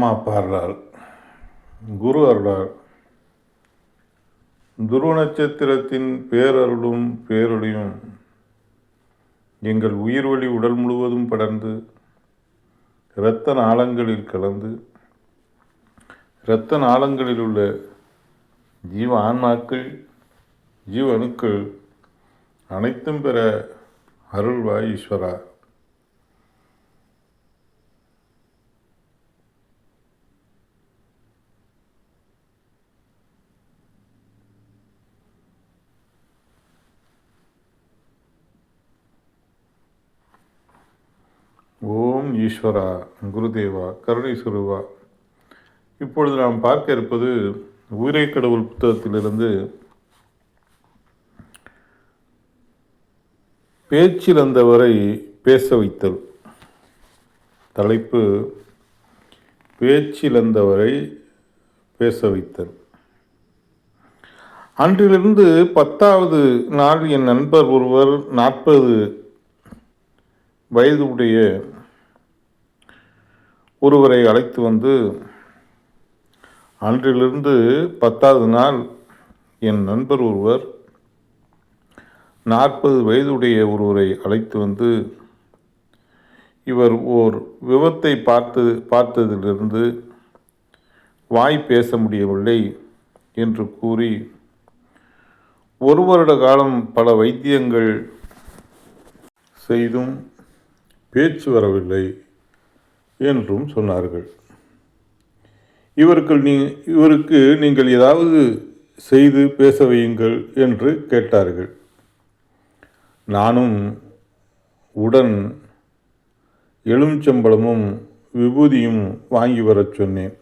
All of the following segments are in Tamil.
அம்மா பாடுறாள். குரு அருளார். துருவ நட்சத்திரத்தின் பேரருளும் பேரொளியும் எங்கள் உயிர் வழி உடல் முழுவதும் படர்ந்து இரத்த நாளங்களில் கலந்து இரத்த நாளங்களில் உள்ள ஜீவ ஆன்மாக்கள் ஜீவ அணுக்கள் அனைத்தும் பெற அருள்வாய் ஈஸ்வரா. ஓம் ஈஸ்வரா, குருதேவா, கருணை சுருவா. இப்பொழுது நாம் பார்க்க இருப்பது உயிரை கடவுள் புத்தகத்திலிருந்து பேச்சிழந்தவரை பேச வைத்தல். தலைப்பு: பேச்சிழந்தவரை பேச வைத்தல். அன்றிலிருந்து 10வது நாள் என் நண்பர் ஒருவர் 40 வயது உடைய ஒருவரை அழைத்து வந்து, அன்றிலிருந்து 10வது நாள் என் நண்பர் ஒருவர் 40 வயதுடைய ஒருவரை அழைத்து வந்து, இவர் ஓர் விபத்தை பார்த்ததிலிருந்து வாய் பேச முடியவில்லை என்று கூறி, 1 வருட காலம் பல வைத்தியங்கள் செய்தும் பேச்சு வரவில்லை என்றும் சொன்னார்கள். இவருக்கு நீங்கள் ஏதாவது செய்து பேச வையுங்கள் என்று கேட்டார்கள். நானும் உடன் எலுமிச்சம்பழமும் விபூதியும் வாங்கி வரச் சொன்னேன்.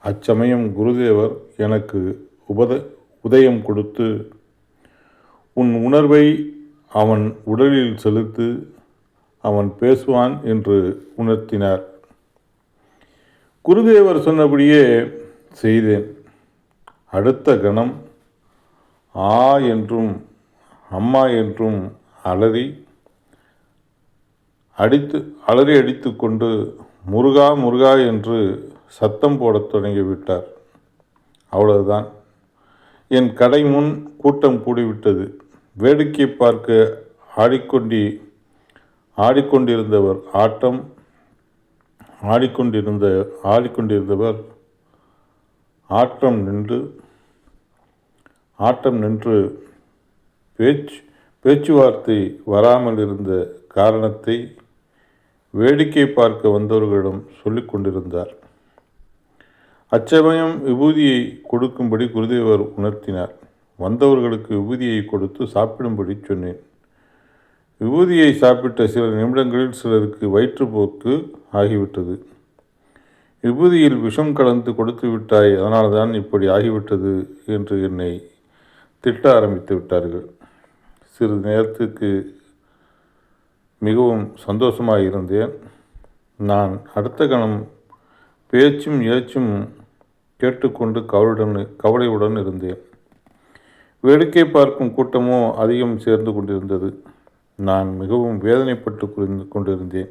அச்சமயம் குருதேவர் எனக்கு உதயம் கொடுத்து, உன் உணர்வை அவன் உடலில் செலுத்து, அவன் பேசுவான் என்று உணர்த்தினார். குருதேவர் சொன்னபடியே செய்தேன். அடுத்த கணம் ஆ என்றும் அம்மா என்றும் அலறி அடித்து கொண்டு முருகா முருகா என்று சத்தம் போடத் தொடங்கிவிட்டார். அவ்வளவுதான். என் கடை முன் கூட்டம் கூடிவிட்டது. வேடிக்கை பார்க்க ஆடிக்கொண்டிருந்தவர் ஆட்டம் நின்று பேச்சுவார்த்தை வராமல் இருந்த காரணத்தை வேடிக்கை பார்க்க வந்தவர்களிடம் சொல்லிக் கொண்டிருந்தார். அச்சமயம் விபூதியை கொடுக்கும்படி குருதேவர் உணர்த்தினார். வந்தவர்களுக்கு விபூதியை கொடுத்து சாப்பிடும்படி சொன்னேன். விபூதியை சாப்பிட்ட சில நிமிடங்களில் சிலருக்கு வயிற்றுப்போக்கு ஆகிவிட்டது. விபூதியில் விஷம் கலந்து கொடுத்து விட்டாய், அதனால்தான் இப்படி ஆகிவிட்டது என்று என்னை திட்ட ஆரம்பித்து விட்டார்கள். சிறிது நேரத்துக்கு மிகவும் சந்தோஷமாக இருந்தேன். நான் அடுத்த கணம் பேச்சும் ஏச்சும் கேட்டுக்கொண்டு கவலையுடன் இருந்தேன். வேடிக்கை பார்க்கும் கூட்டமோ அதிகம் சேர்ந்து கொண்டிருந்தது. நான் மிகவும் வேதனைப்பட்டு கொண்டிருந்தேன்.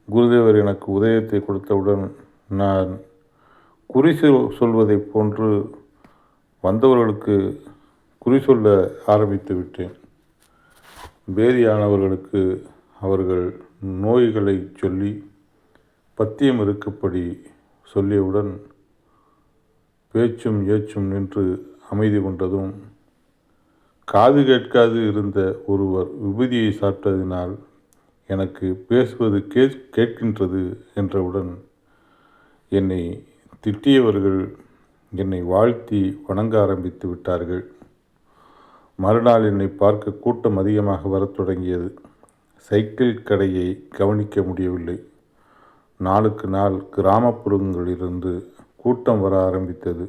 குருதேவர் எனக்கு உதயத்தை கொடுத்தவுடன் நான் குறி சொல்வதைப் போன்று வந்தவர்களுக்கு குறி சொல்ல ஆரம்பித்து விட்டேன். பேதியானவர்களுக்கு அவர்கள் நோய்களை சொல்லி பத்தியம் இருக்கும்படி சொல்லியவுடன் பேச்சும் ஏச்சும் நின்று அமைதி கொண்டதும், காது கேட்காது இருந்த ஒருவர் விபூதியை சாப்பிட்டதினால் எனக்கு பேசுவது கேட்கின்றது என்றவுடன் என்னை திட்டியவர்கள் என்னை வாழ்த்தி வணங்க ஆரம்பித்து விட்டார்கள். மறுநாள் என்னை பார்க்க கூட்டம் அதிகமாக வரத் தொடங்கியது. சைக்கிள் கடையை கவனிக்க முடியவில்லை. நாளுக்கு நாள் கிராமப்புறங்களிலிருந்து கூட்டம் வர ஆரம்பித்தது.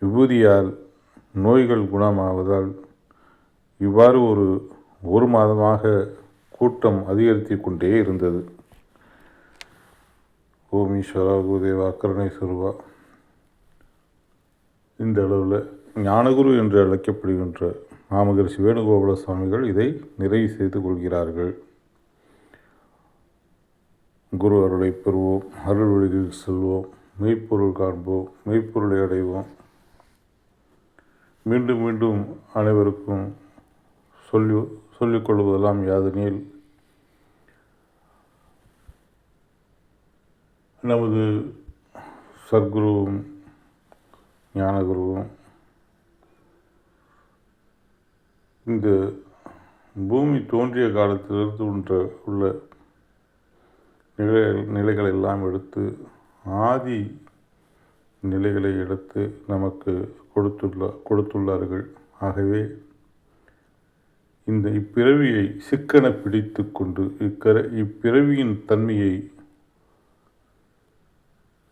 விபூதியால் நோய்கள் குணமாவதால் இவ்வாறு ஒரு மாதமாக கூட்டம் அதிகரித்து கொண்டே இருந்தது. ஓம் ஈஸ்வரா, குருதேவா, கருணை சுருவா. இந்த அளவில் ஞானகுரு என்று அழைக்கப்படுகின்ற மாமகரிஷி வேணுகோபால சுவாமிகள் இதை நிறைவு செய்து கொள்கிறார்கள். குரு அருளை பெறுவோம், அருள் வழியில் செல்வோம், மெய்ப்பொருள் காண்போம், மெய்ப்பொருளை அடைவோம். மீண்டும் மீண்டும் அனைவருக்கும் சொல்லிக்கொள்வதெல்லாம் யாதெனில், நமது சர்க்குருவும் ஞானகுருவும் இந்த பூமி தோன்றிய காலத்திலிருந்து உள்ள நிலைகள் எல்லாம் எடுத்து ஆதி நிலைகளை எடுத்து நமக்கு கொடுத்துள்ளார்கள். ஆகவே இப்பிறவியை சிக்கன பிடித்து கொண்டு இப்பிறவியின் தன்மையை,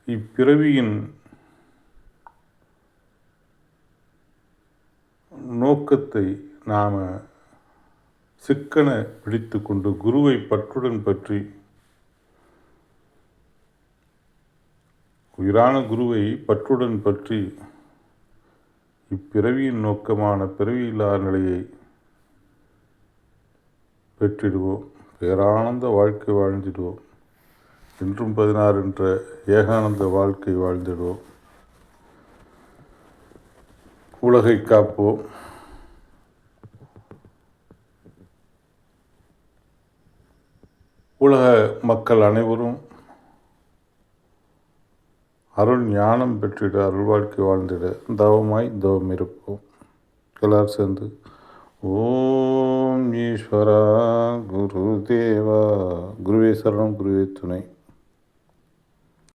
இப்பிறவியின் நோக்கத்தை நாம் சிக்கன பிடித்து கொண்டு குருவை பற்றுடன் பற்றி, உயிரான குருவை பற்றுடன் பற்றி இப்பிறவியின் நோக்கமான பிறவியில்லா நிலையை பெற்றிடுவோம். பேரானந்த வாழ்க்கை வாழ்ந்திடுவோம். என்றும் 16 என்ற ஏகானந்த வாழ்க்கை வாழ்ந்திடுவோம். உலகை காப்போம். உலக மக்கள் அனைவரும் அருள் ஞானம் பெற்றிட, அருள் வாழ்க்கை வாழ்ந்திட தவமாய் தவம் இருப்போம். எல்லாரும் சேர்ந்து ஓம் ஈஸ்வரா குரு தேவா, குருவே சரணம், குருவே துணை.